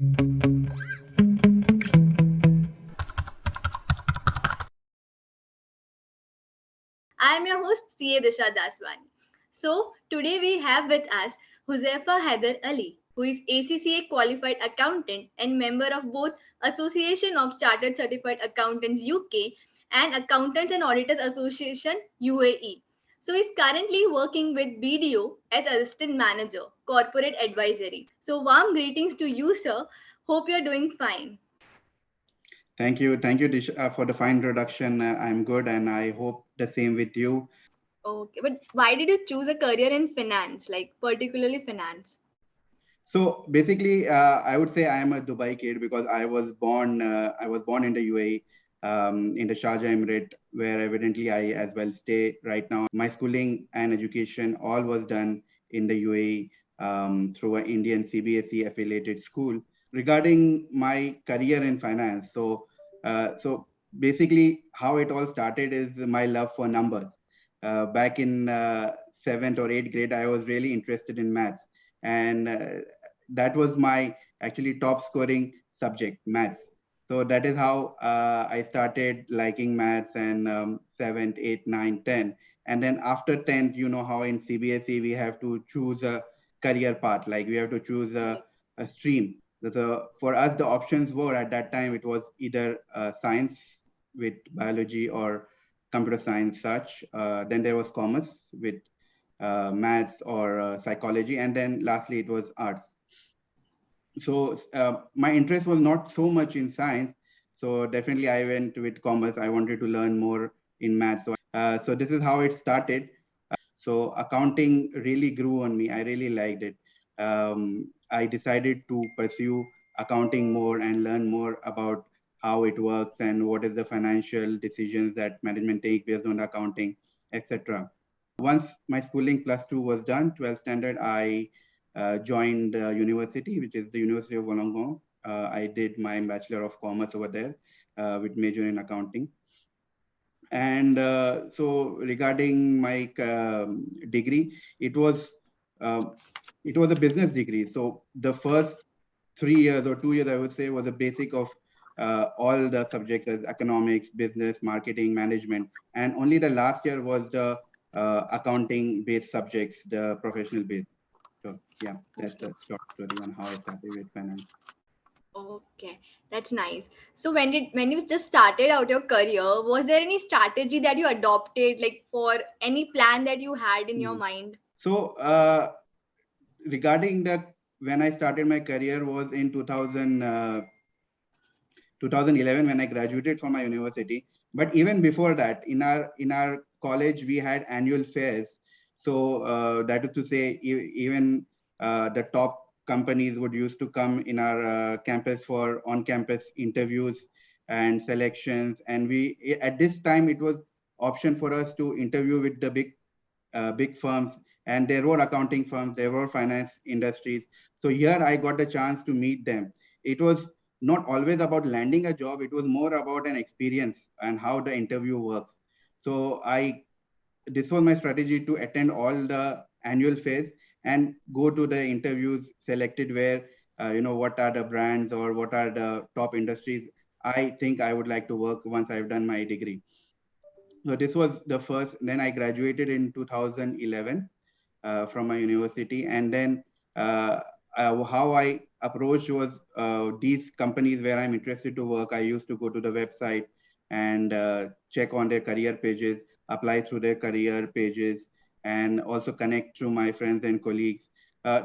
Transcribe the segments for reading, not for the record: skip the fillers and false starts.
I am your host, CA Disha Daswani. So, today we have with us Huzaifa Haider Ali, who is ACCA qualified accountant and member of both Association of Chartered Certified Accountants UK and Accountants and Auditors Association UAE. So, he's currently working with BDO as Assistant Manager, Corporate Advisory. So, warm greetings to you, sir. Hope you're doing fine. Thank you, Dish, for the fine introduction. I'm good, and I hope the same with you. Okay, but why did you choose a career in finance, like particularly finance? So basically, I would say I am a Dubai kid because I was born in the UAE, in the Sharjah Emirate, where evidently I as well stay right now. My schooling and education all was done in the UAE through an Indian CBSE affiliated school. Regarding my career in finance, so basically how it all started is my love for numbers. Back in seventh or eighth grade, I was really interested in maths, and that was my actually top scoring subject, maths. So that is how I started liking maths, and 7th, 8th, 9th, 10th. And then after 10th, you know how in CBSE we have to choose a career path, like we have to choose a stream. So for us, the options were at that time, it was either science with biology or computer science such. Then there was commerce with maths or psychology. And then lastly, it was arts. So my interest was not so much in science. So definitely I went with commerce. I wanted to learn more in maths. So this is how it started. So accounting really grew on me. I really liked it. I decided to pursue accounting more and learn more about how it works and what is the financial decisions that management take based on accounting, etc. Once my schooling plus two was done, 12th standard, I joined university, which is the University of Wollongong. I did my Bachelor of Commerce over there with major in accounting. And so regarding my degree, it was a business degree. So the first 3 years or 2 years, I would say, was a basic of all the subjects as economics, business, marketing, management. And only the last year was the accounting based subjects, the professional based. So yeah, that's the short story on how I started with finance. Okay, that's nice. So when you just started out your career, was there any strategy that you adopted, like for any plan that you had in your Mhm. mind? So regarding the when I started my career was in 2011 when I graduated from my university. But even before that, in our college, we had annual fairs. So that is to say, even the top companies would used to come in our campus for on-campus interviews and selections. And we at this time it was option for us to interview with the big firms, and there were accounting firms, there were finance industries. So here I got the chance to meet them. It was not always about landing a job, it was more about an experience and how the interview works. So this was my strategy to attend all the annual fairs and go to the interviews selected where what are the brands or what are the top industries I think I would like to work once I've done my degree. So this was the first. Then I graduated in 2011 from my university, and then how I approached was these companies where I'm interested to work. I used to go to the website and check on their career pages, apply through their career pages, and also connect through my friends and colleagues.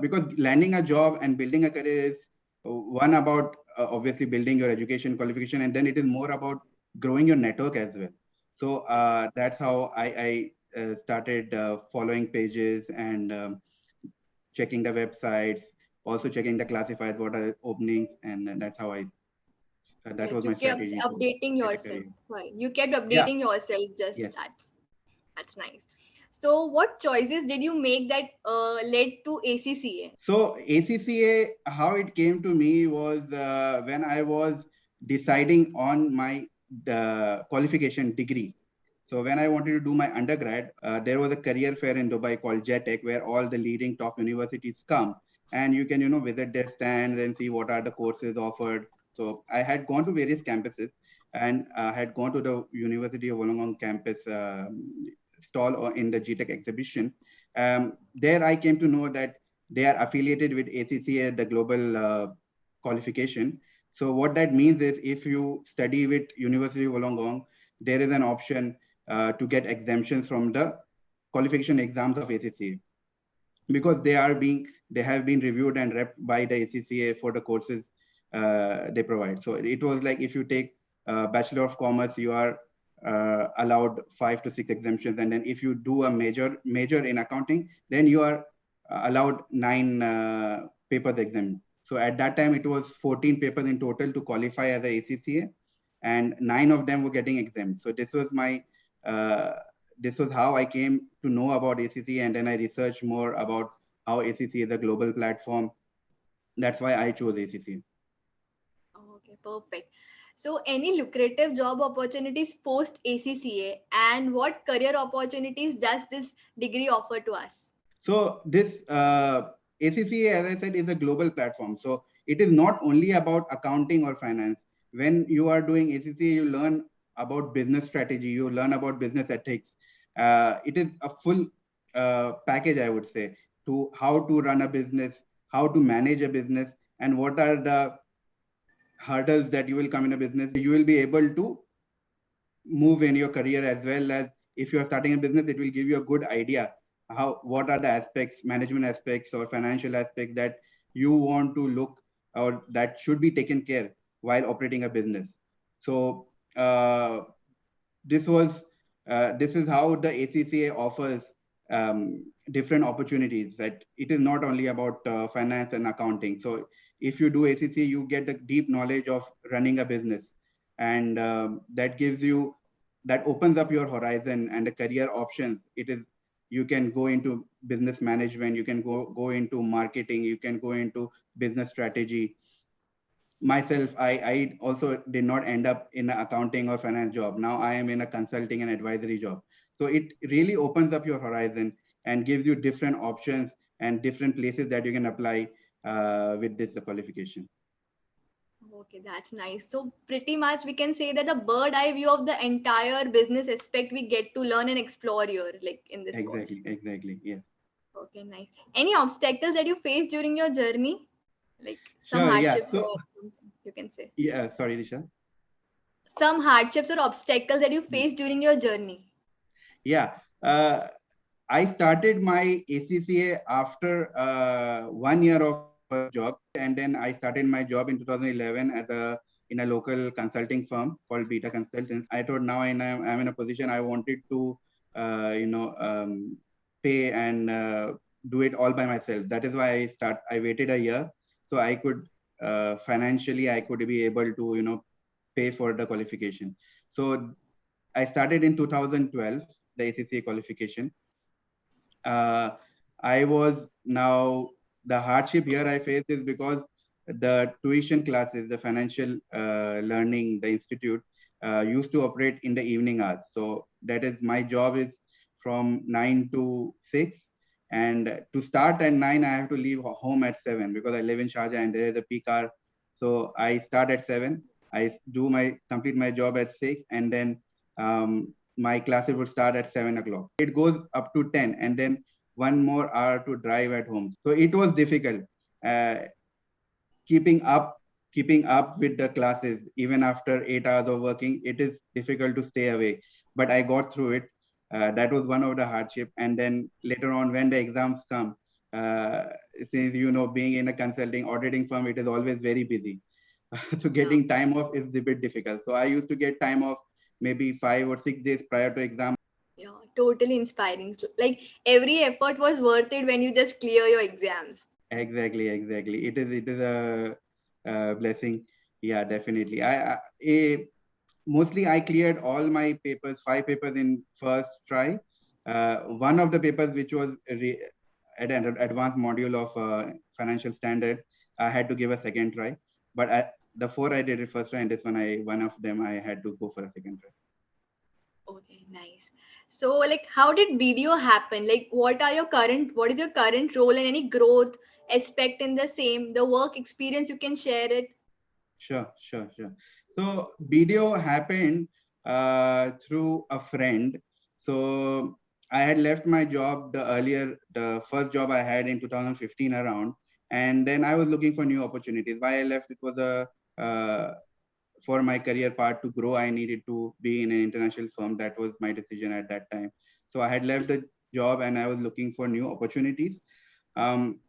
Because landing a job and building a career is one about obviously building your education qualification, and then it is more about growing your network as well. So that's how I started following pages and checking the websites, also checking the classifieds, what are openings, and that's how that Like was you my kept strategy to updating get a yourself. career. Sorry, you kept Yeah, updating yourself. Just yes. that's nice. So what choices did you make that led to ACCA? So ACCA, how it came to me was when I was deciding on my qualification degree. So when I wanted to do my undergrad, there was a career fair in Dubai called JETEC, where all the leading top universities come. and you can, visit their stands and see what are the courses offered. So I had gone to various campuses, and had gone to the University of Wollongong campus stall or in the GTech exhibition. There I came to know that they are affiliated with ACCA, the global qualification. So what that means is, if you study with University of Wollongong, there is an option to get exemptions from the qualification exams of ACCA, because they have been reviewed and repped by the ACCA for the courses they provide. So it was like, if you take Bachelor of Commerce, you are allowed 5 to 6 exemptions, and then if you do a major in accounting, then you are allowed 9 papers exempt. So at that time, it was 14 papers in total to qualify as a ACCA, and 9 of them were getting exempt. So uh, this was how I came to know about ACCA, and then I researched more about how ACCA is a global platform. That's why I chose ACCA. Okay, perfect. So, any lucrative job opportunities post ACCA, and what career opportunities does this degree offer to us? So this ACCA, as I said, is a global platform. So it is not only about accounting or finance. When you are doing ACCA, you learn about business strategy, you learn about business ethics. It is a full package, I would say, to how to run a business, how to manage a business, and what are the hurdles that you will come in a business. You will be able to move in your career, as well as if you are starting a business, it will give you a good idea what are the aspects, management aspects or financial aspects, that you want to look, or that should be taken care while operating a business. So this was this is how the ACCA offers different opportunities, that it is not only about finance and accounting. So if you do ACCA, you get a deep knowledge of running a business, and that opens up your horizon and the career options. You can go into business management, you can go into marketing, you can go into business strategy. Myself, I also did not end up in an accounting or finance job. Now I am in a consulting and advisory job. So it really opens up your horizon and gives you different options and different places that you can apply with this qualification. Okay, that's nice. So, pretty much we can say that a bird eye view of the entire business aspect we get to learn and explore here, like in this course. Exactly. Yes. Okay, nice. Any obstacles that you faced during your journey? Like some Sure. Yeah. hardships, So or you can say yeah. Sorry, Risha. some hardships or obstacles that you faced during your journey. Yeah. I started my ACCA after 1 year of job, and then I started my job in 2011 in a local consulting firm called Beta Consultants. I thought, now I'm in a position I wanted to, pay and do it all by myself. That is why I waited a year, so I could financially I could be able to pay for the qualification. So I started in 2012 the ACCA qualification. uh, I was now the hardship here I face is because the tuition classes, the financial learning, the institute used to operate in the evening hours. So that is my job is from 9 to 6, and to start at 9, I have to leave home at 7 because I live in Sharjah and there is a peak hour. So I start at 7. I complete my job at 6, and then my classes would start at 7 o'clock. It goes up to 10, and then one more hour to drive at home. So it was difficult uh, keeping up keeping up with the classes. Even after 8 hours of working, it is difficult to stay away. But I got through it. That was one of the hardship. And then later on, when the exams come, uh, since being in a consulting auditing firm, it is always very busy. So Yeah, getting time off is a bit difficult. So I used to get time off maybe 5 or 6 days prior to exam. yeah, totally inspiring. Like every effort was worth it when you just clear your exams. Exactly. It is a blessing. Yeah, definitely. Mostly I cleared all my papers, 5 papers in first try. One of the papers, which was at an advanced module of financial standard, I had to give a second try. But the 4 I did it first try, and this one of them I had to go for a second try. Okay, nice. So, like, how did BDO happen? Like, what is your current role and any growth aspect in the same, the work experience, you can share it. Sure. So BDO happened through a friend. So I had left my job the first job I had in 2015 around, and then I was looking for new opportunities. Why I left, it was a for my career part to grow, I needed to be in an international firm. That was my decision at that time. So I had left the job and I was looking for new opportunities. Um,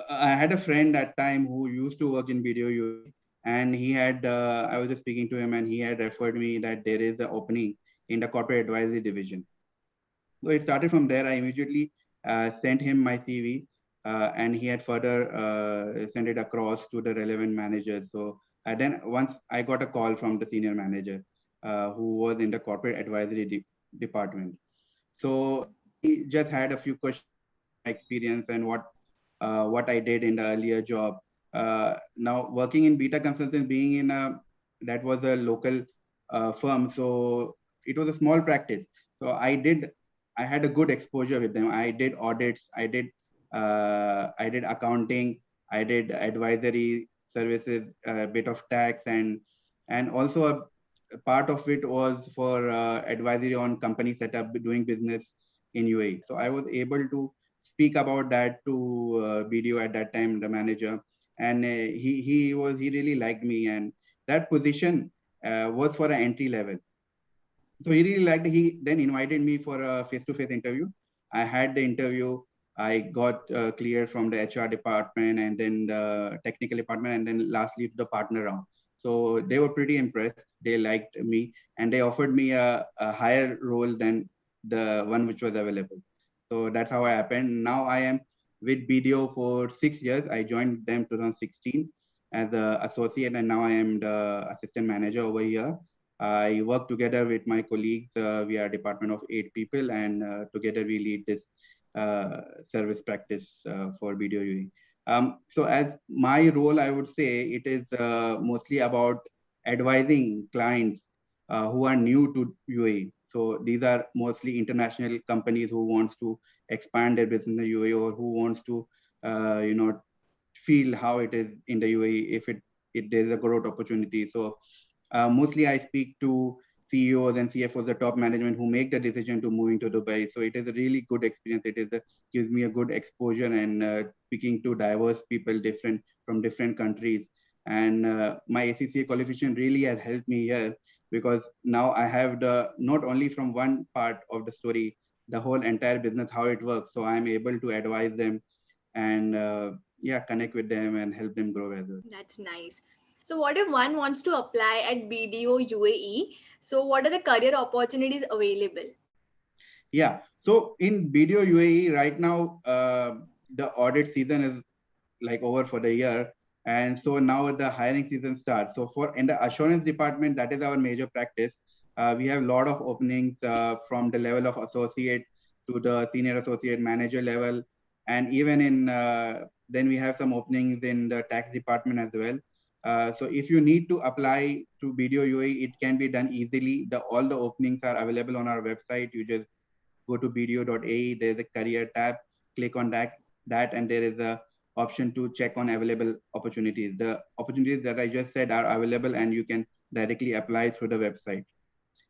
I had a friend at time who used to work in BDO UAE, and he had I was just speaking to him, and he had referred me that there is an opening in the corporate advisory division. So it started from there. I immediately sent him my CV, and he had further sent it across to the relevant managers. So then once I got a call from the senior manager who was in the corporate advisory department. So he just had a few questions about my experience and what I did in the earlier job. Now working in Beta Consultants, being in that was a local firm, so it was a small practice. So I had a good exposure with them. I did audits, I did accounting, I did advisory services, a bit of tax, and also a part of it was for advisory on company setup, doing business in UAE. So I was able to speak about that to BDO at that time, the manager, and he really liked me, and that position was for an entry level. So he really liked. He then invited me for a face-to-face interview. I had the interview. I got cleared from the HR department and then the technical department, and then lastly the partner round. So they were pretty impressed. They liked me, and they offered me a higher role than the one which was available. So that's how it happened. Now I am with BDO for 6 years. I joined them 2016 as an associate, and now I am the assistant manager over here. I work together with my colleagues. We are a department of 8 people, and together we lead this service practice for BDO UAE. So as my role, I would say it is mostly about advising clients who are new to UAE. So these are mostly international companies who wants to expand their business in the UAE, or who wants to, feel how it is in the UAE if there's a growth opportunity. So mostly I speak to CEOs and CFOs, the top management who make the decision to moving to Dubai. So it is a really good experience. Gives me a good exposure and speaking to diverse people, different from different countries. And my ACCA qualification really has helped me here, because now I have the not only from one part of the story, the whole entire business, how it works. So I'm able to advise them and connect with them and help them grow as well. That's nice. So, what if one wants to apply at BDO UAE? So, what are the career opportunities available? Yeah. So in BDO UAE right now, the audit season is like over for the year. And so now the hiring season starts. So for in the assurance department, that is our major practice. We have a lot of openings from the level of associate to the senior associate manager level. And even in, then we have some openings in the tax department as well. So if you need to apply to BDO UAE, it can be done easily. All the openings are available on our website. You just go to BDO.AE, there's a career tab, click on that, and there is a option to check on available opportunities. The opportunities that I just said are available, and you can directly apply through the website.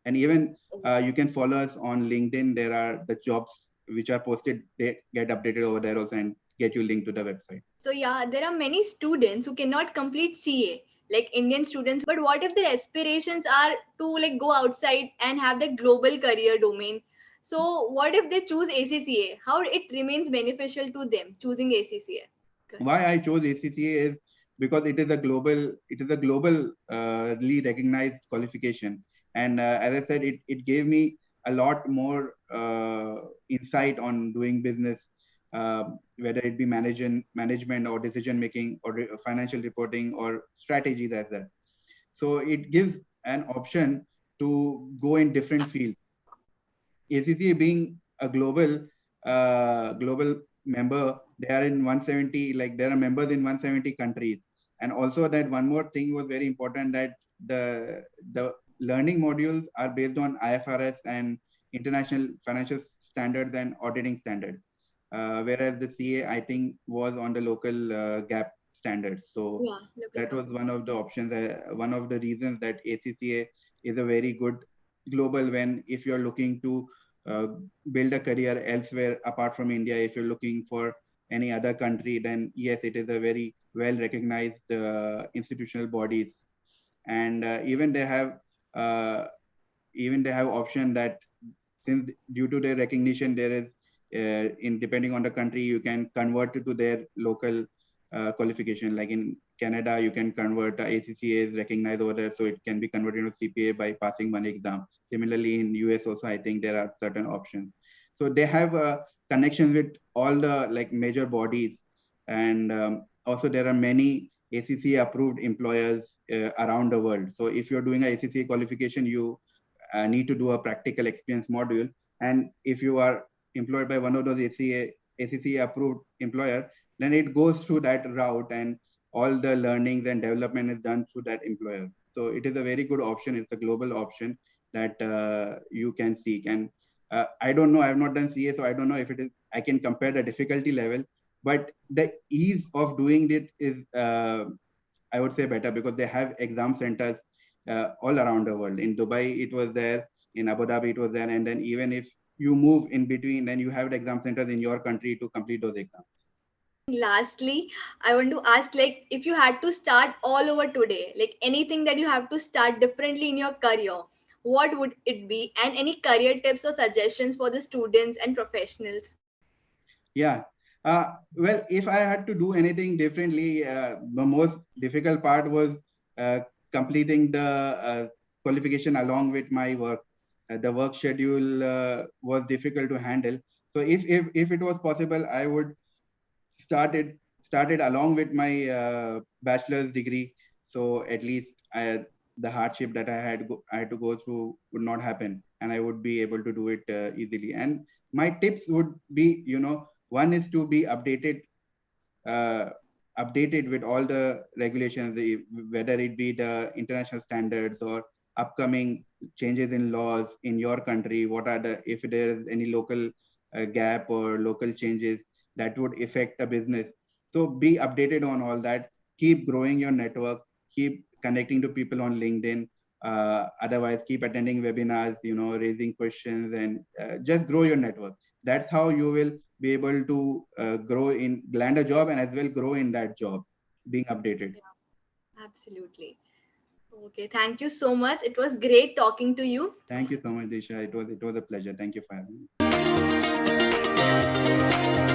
And even you can follow us on LinkedIn. There are the jobs which are posted, they get updated over there also, and get you linked to the website. So, yeah, there are many students who cannot complete CA, like Indian students. But what if their aspirations are to like go outside and have that global career domain? So, what if they choose ACCA? How it remains beneficial to them choosing ACCA? Why I chose ACCA is because it is a global recognized qualification. And as I said, it gave me a lot more insight on doing business, whether it be management or decision making or financial reporting or strategies as that. So it gives an option to go in different fields. ACCA being a global member, they are in 170, like there are members in 170 countries. And also that one more thing was very important, that the learning modules are based on IFRS and international financial standards and auditing standards. whereas the CA, I think, was on the local GAAP standards. So Yeah, local that was one accountancy. of the options, one of the reasons that ACCA is a very good global when if you're looking to build a career elsewhere apart from India, if you're looking for any other country, then yes, it is a very well recognized institutional bodies. And uh, even they have option that since due to their recognition, there is in depending on the country, you can convert it to their local qualification. Like in Canada, you can convert ACCA is recognized over there, so it can be converted to CPA by passing one exam. Similarly, in US also, I think there are certain options. So they have connections with all the like major bodies, and also there are many ACCA approved employers around the world. So if you're doing a ACCA qualification, you need to do a practical experience module. And if you are employed by one of those ACCA approved employer, then it goes through that route and all the learnings and development is done through that employer. So it is a very good option. It's a global option that you can seek. And I don't know, I have not done CA, so I don't know if it is, I can compare the difficulty level, but the ease of doing it is, I would say, better because they have exam centers all around the world. In Dubai, it was there. In Abu Dhabi, it was there. And then even if you move in between, then you have the exam centers in your country to complete those exams. Lastly, I want to ask, like, if you had to start all over today, like anything that you have to start differently in your career, what would it be? And any career tips or suggestions for the students and professionals? Yeah. Well, if I had to do anything differently, the most difficult part was uh, completing the qualification along with my work. The work schedule was difficult to handle. So if it was possible, I would started along with my bachelor's degree. So at least the hardship that I had to go through would not happen, and I would be able to do it easily. And my tips would be, one is to be uh, updated with all the regulations, whether it be the international standards or upcoming changes in laws in your country. What are the, if there is any local gap or local changes that would affect a business. So be updated on all that. Keep growing your network. Keep connecting to people on LinkedIn. Otherwise, keep attending webinars, raising questions, and just grow your network. That's how you will be able to land a job and as well grow in that job, being updated. Yeah, absolutely. Okay, thank you so much. It was great talking to you. Thank you so much, Disha. It was a pleasure. Thank you for having me.